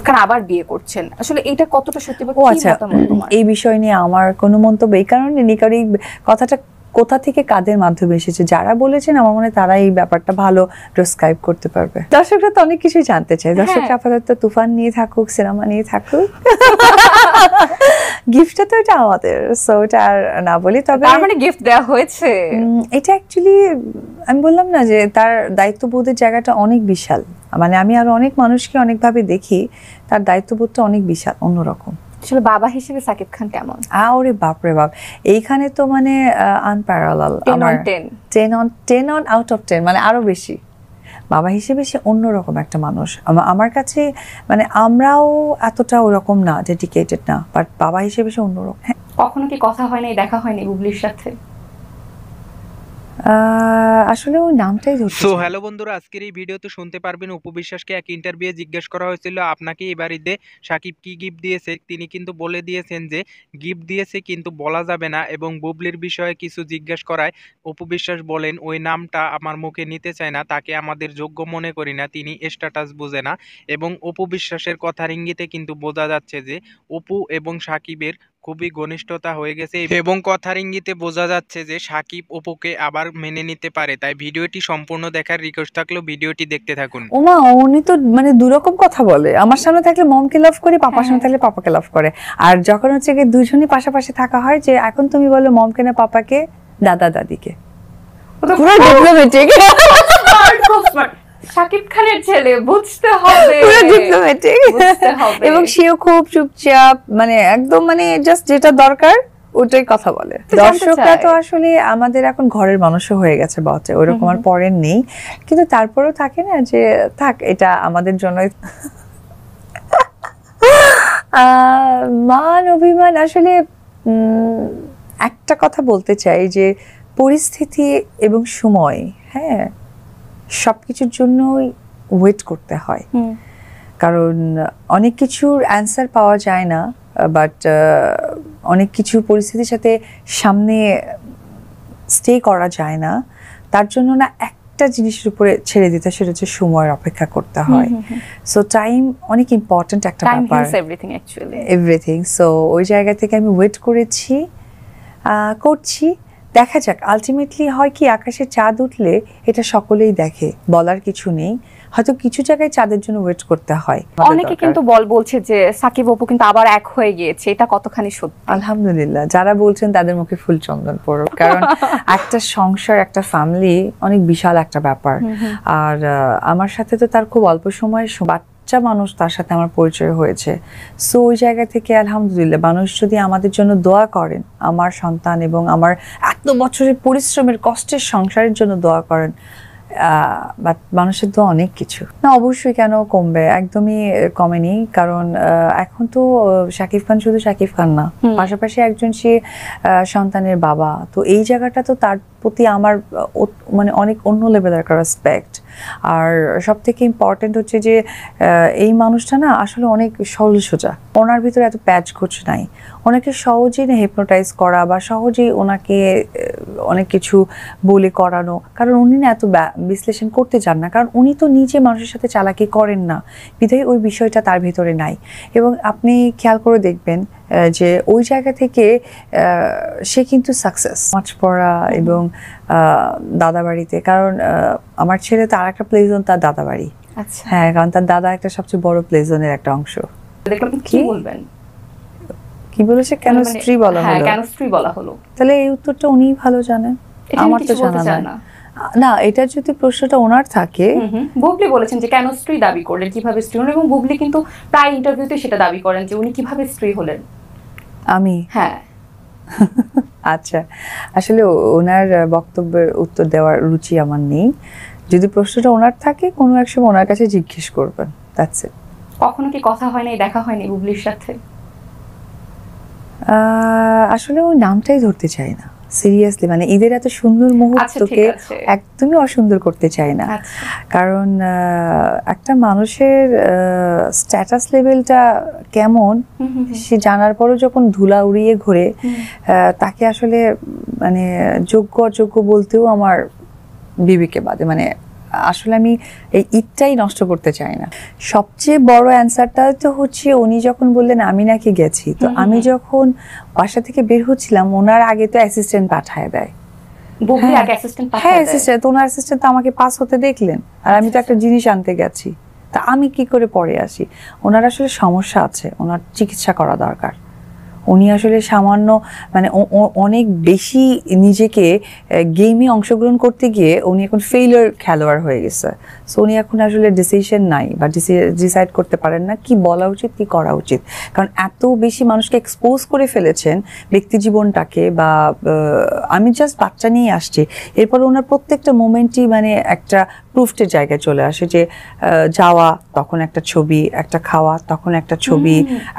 কারণ আবার বিয়ে করছেন, আসলে এটা কতটা সত্যি বা কি মতামত তোমার এই বিষয় নিয়ে? আমার কোনো মন্তব্য এই কারণে নেই, কারণ এই কথাটা কোথা থেকে কাদের মাধ্যমে এসেছে, যারা বলেছেন আমার মনে হয় তারা এই ব্যাপারটা ভালো প্রেসক্রাইব করতে পারবে। দর্শকরা তো অনেক কিছুই জানতে চায়, দর্শকরা আপাতত তুফান নিয়ে থাকুক, সিনেমা নিয়ে থাকুক, গিফটটা তো এটা আমাদের, সো এটা আর না বলি। তবে তার মানে গিফট দেওয়া হয়েছে, এটা অ্যাকচুয়ালি আমি বললাম না যে তার দায়িত্ববোধের জায়গাটা অনেক বিশাল, মানে আমি আরো অনেক মানুষকে অনেকভাবে দেখি, তার দায়িত্ববোধটা অনেক বিশাল, অন্যরকম। আসলে বাবা হিসেবে সাকিব খান কেমন? ওরে বাপ রে বাপ, এইখানে তো মানে আনপ্যারালাল, 10 on out of 10, মানে আরো বেশি। বাবা হিসেবে সে অন্যরকম একটা মানুষ আমার কাছে, মানে আমরাও এতটা ওরকম না, ডেডিকেটেড না, বাট বাবা হিসেবে সে অন্যরকম। কখনো কি কথা হয়নি, দেখা হয়নি বুবলির সাথে? আসলে ওই নামটাই ধরছি। সো হ্যালো বন্ধুরা, আজকের এই ভিডিওতে শুনতে পারবেন অপু বিশ্বাসকে এক ইন্টারভিউ জিজ্ঞেস করা হয়েছিল আপনাকে এবার ঈদে সাকিব কি গিফট দিয়েছে। তিনি কিন্তু বলে দিয়েছেন যে গিফট দিয়েছে কিন্তু বলা যাবে না, এবং বুবলির বিষয়ে কিছু জিজ্ঞেস করায় অপু বিশ্বাস বলেন ওই নামটা আমার মুখে নিতে চায় না, তাকে আমাদের যোগ্য মনে করি না, তিনি স্ট্যাটাস বোঝে না। এবং অপু বিশ্বাসের কথার ইঙ্গিতে কিন্তু বোঝা যাচ্ছে যে অপু এবং সাকিবের খুবই ঘনিষ্ঠতা হয়ে গেছে, এবং কথার ইঙ্গিতে বোঝা যাচ্ছে যে সাকিব অপুকে আবার মেনে নিতে পারে। তাই ভিডিওটি সম্পূর্ণ দেখার রিকোয়েস্ট থাকলেও ভিডিওটি দেখতে থাকুন। ওমা, উনি তো মানে দুরকম কথা বলে, আমার সামনে থাকলে মমকে লাভ করে, পাপার সামনে থাকলে পাপাকে লাভ করে, আর যখন হচ্ছে কি দুজনই পাশাপাশি থাকা হয়, যে এখন তুমি বলো মমকে না পাপাকে, দাদা দাদিকে, পুরো ডিপ্লোম্যাটিক। সাকিব খানের ছেলে, বুঝতে হবে, পুরো ডিপ্লোম্যাটিক, এবং সেও খুব চুপচাপ, মানে একদম মানে জাস্ট যেটা দরকার ওটাই কথা বলে। দর্শকরা তো আসলে আমাদের এখন ঘরের মানুষও হয়ে গেছে বটে, ওইরকম আর পরের নেই, কিন্তু তারপরেও থাকে না যে থাক, এটা আমাদের জন্য মান অভিমান। আসলে একটা কথা বলতে চাই যে পরিস্থিতি এবং সময়, হ্যাঁ, সবকিছুর জন্যই ওয়েট করতে হয়, কারণ অনেক কিছুর অ্যান্সার পাওয়া যায় না, বাট অনেক কিছু পরিস্থিতির সাথে সামনে স্টে করা যায় না, তার জন্য না একটা জিনিসের উপরে ছেড়ে দিতে, সেটা হচ্ছে সময়ের অপেক্ষা করতে হয়। সো টাইম অনেক ইম্পর্টেন্ট একটা ব্যাপার, এভরিথিং। সো ওই জায়গা থেকে আমি ওয়েট করেছি, করছি, দেখা যাক আলটিমেটলি হয় কি, আকাশে চাঁদ উঠলে এটা সকলেই দেখে, বলার কিছু নেই, হয়তো কিছু জায়গায় চাঁদের জন্য ওয়েট করতে হয়। অনেকে কিন্তু বলছে যে সাকিব অপু কিন্তু আবার এক হয়ে গিয়েছে, এটা কতখানি সত্যি? আলহামদুলিল্লাহ, যারা বলছেন তাদের মুখে ফুল চন্দন পড়ুক, কারণ একটা সংসার, একটা ফ্যামিলি অনেক বিশাল একটা ব্যাপার। আর আমার সাথে তো তার খুব অল্প সময়ের বাচ্চা মানুষ, তার সাথে আমার পরিচয় হয়েছে। সো ওই জায়গা থেকে আলহামদুলিল্লাহ, মানুষ যদি আমাদের জন্য দোয়া করেন, আমার সন্তান এবং আমার এত বছরের পরিশ্রমের কষ্টের সংসারের জন্য দোয়া করেন, বাট মানুষের তো অনেক কিছু না, অবশ্যই কেন কমবে, একদমই কমেনি, কারণ এখন তো শাকিব খান শুধু শাকিব খান না, পাশাপাশি একজন সে সন্তানের বাবা, তো এই জায়গাটা তো তার প্রতি আমার মানে অনেক অন্য লেভেলের একটা রেসপেক্ট। আর সব থেকে ইম্পর্টেন্ট হচ্ছে যে এই মানুষটা না আসলে অনেক সরল সোজা, ওনার ভিতরে এত প্যাচ গোছ নাই, ওনাকে সহজেই না হিপনোটাইজ করা বা সহজেই ওনাকে অনেক কিছু বলে করানো, কারণ উনি না এত বিশ্লেষণ করতে চান না, কারণ উনি তো নিজে মানুষের সাথে চালাকি করেন না, বিধায় ওই বিষয়টা তার ভিতরে নাই। এবং আপনি খেয়াল করে দেখবেন যে ওই জায়গা থেকে সে কিন্তু সাকসেস, মাছ পড়া এবং দাদাবাড়িতে, কারণ আমার ছেলে তো আর একটা প্লে জোন তার দাদাবাড়ি। হ্যাঁ, কারণ তার দাদা একটা সবচেয়ে বড় প্লে জোনের একটা অংশ। কি বলবেন, কি বলেছে, কেন স্ত্রী বলা হলো? কেন স্ত্রী বলা হলো? তাহলে এই উত্তরটা উনিই ভালো জানেন, আমার তো জানা না। না, এটা যদি প্রশ্নটা ওনার থাকে, বুবলি বলেছেন যে কেন স্ত্রী দাবি করলেন, কিভাবে স্ত্রী হলেন, এবং বুবলি কিন্তু প্রায় ইন্টারভিউতে সেটা দাবি করেন যে উনি কিভাবে স্ত্রী হলেন। আমি হ্যাঁ আচ্ছা, আসলে ওনার বক্তব্যের উত্তর দেওয়ার রুচি আমার নেই, যদি প্রশ্নটা ওনার থাকে কোনো এক সময় ওনার কাছে জিজ্ঞেস করবেন, দ্যাটস ইট। কখনো কি কথা হয়নি, দেখা হয়নি বুবলির সাথে? আসলে ওই নামটাই ধরতে চাই না, সিরিয়াসলি, মানে ঈদের এত সুন্দর মুহূর্তকে একদমই অসুন্দর করতে চাই না, কারণ একটা মানুষের স্ট্যাটাস লেভেলটা কেমন সে জানার পরও যখন ধুলা উড়িয়ে ঘুরে, তাকে আসলে মানে যোগ্য অযোগ্য বলতেও আমার বিবেকে বাদে, মানে আসলে আমি এই ঈদটাই নষ্ট করতে চাই না। সবচেয়ে বড় অ্যান্সারটা তো হচ্ছে উনি যখন বললেন আমি নাকি গেছি, তো আমি যখন বাসা থেকে বের হচ্ছিলাম ওনার আগে তো অ্যাসিস্ট্যান্ট পাঠায় দেয়। বুবলি আগে অ্যাসিস্ট্যান্ট হ্যাঁ অ্যাসিস্ট্যান্ট, ওনার অ্যাসিস্ট্যান্ট তো আমাকে পাস হতে দেখলেন, আর আমি তো একটা জিনিস আনতে গেছি, তা আমি কি করে পরে আসি? ওনার আসলে সমস্যা আছে, ওনার চিকিৎসা করা দরকার। উনি আসলে সামান্য মানে অনেক বেশি নিজেকে গেমে অংশগ্রহণ করতে গিয়ে উনি এখন ফেইলিওর খেলোয়াড় হয়ে গেছে। সো উনি এখন আসলে ডিসিশন নাই বা ডিসাইড করতে পারেন না কি বলা উচিত কি করা উচিত, কারণ এত বেশি মানুষকে এক্সপোজ করে ফেলেছেন ব্যক্তি জীবনটাকে। বা আমি জাস্ট বাচ্চা নিয়ে আসছি, এরপর ওনার প্রত্যেকটা মোমেন্টই মানে একটা প্রুফটের জায়গায় চলে আসে, যে যাওয়া তখন একটা ছবি, একটা খাওয়া তখন একটা ছবি,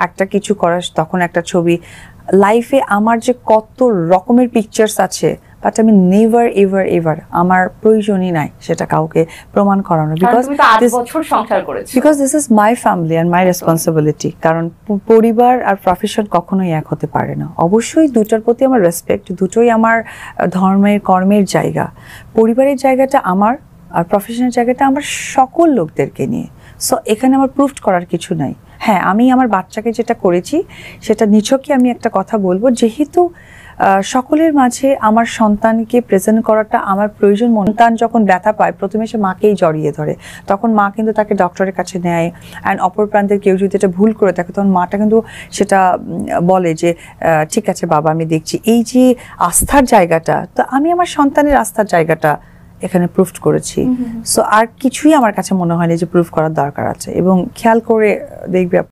একটা কিছু করা তখন একটা ছবি। লাইফে আমার যে কত রকমের পিকচার্স আছে, বাট আমি নেভার এভার এভার আমার প্রয়োজনই নাই সেটা কাউকে প্রমাণ করানো, because this is my family and my responsibility. কারণ পরিবার আর প্রফেশন কখনোই এক হতে পারে না। অবশ্যই দুটোর প্রতি আমার রেসপেক্ট, দুটোই আমার ধর্মের কর্মের জায়গা। পরিবারের জায়গাটা আমার, আর প্রফেশনাল জায়গাটা আমার সকল লোকদেরকে নিয়ে। সো এখানে আমার প্রুফ করার কিছু নাই। হ্যাঁ, আমি আমার বাচ্চাকে যেটা করেছি সেটা নিছকই আমি একটা কথা বলবো, যেহেতু সকলের মাঝে আমার সন্তানকে প্রেজেন্ট করাটা আমার প্রয়োজন। সন্তান যখন ব্যথা পায় প্রথমে সে মাকেই জড়িয়ে ধরে, তখন মা কিন্তু তাকে ডক্টরের কাছে নেয়। অ্যান্ড অপর প্রান্তের কেউ যদি এটা ভুল করে থাকে তখন মাটা কিন্তু সেটা বলে যে ঠিক আছে বাবা আমি দেখছি। এই যে আস্থার জায়গাটা, তো আমি আমার সন্তানের আস্থার জায়গাটা এখানে প্রুফ করেছি। সো আর কিছুই আমার কাছে মনে হয়নি যে প্রুফ করার দরকার আছে। এবং খেয়াল করে দেখবে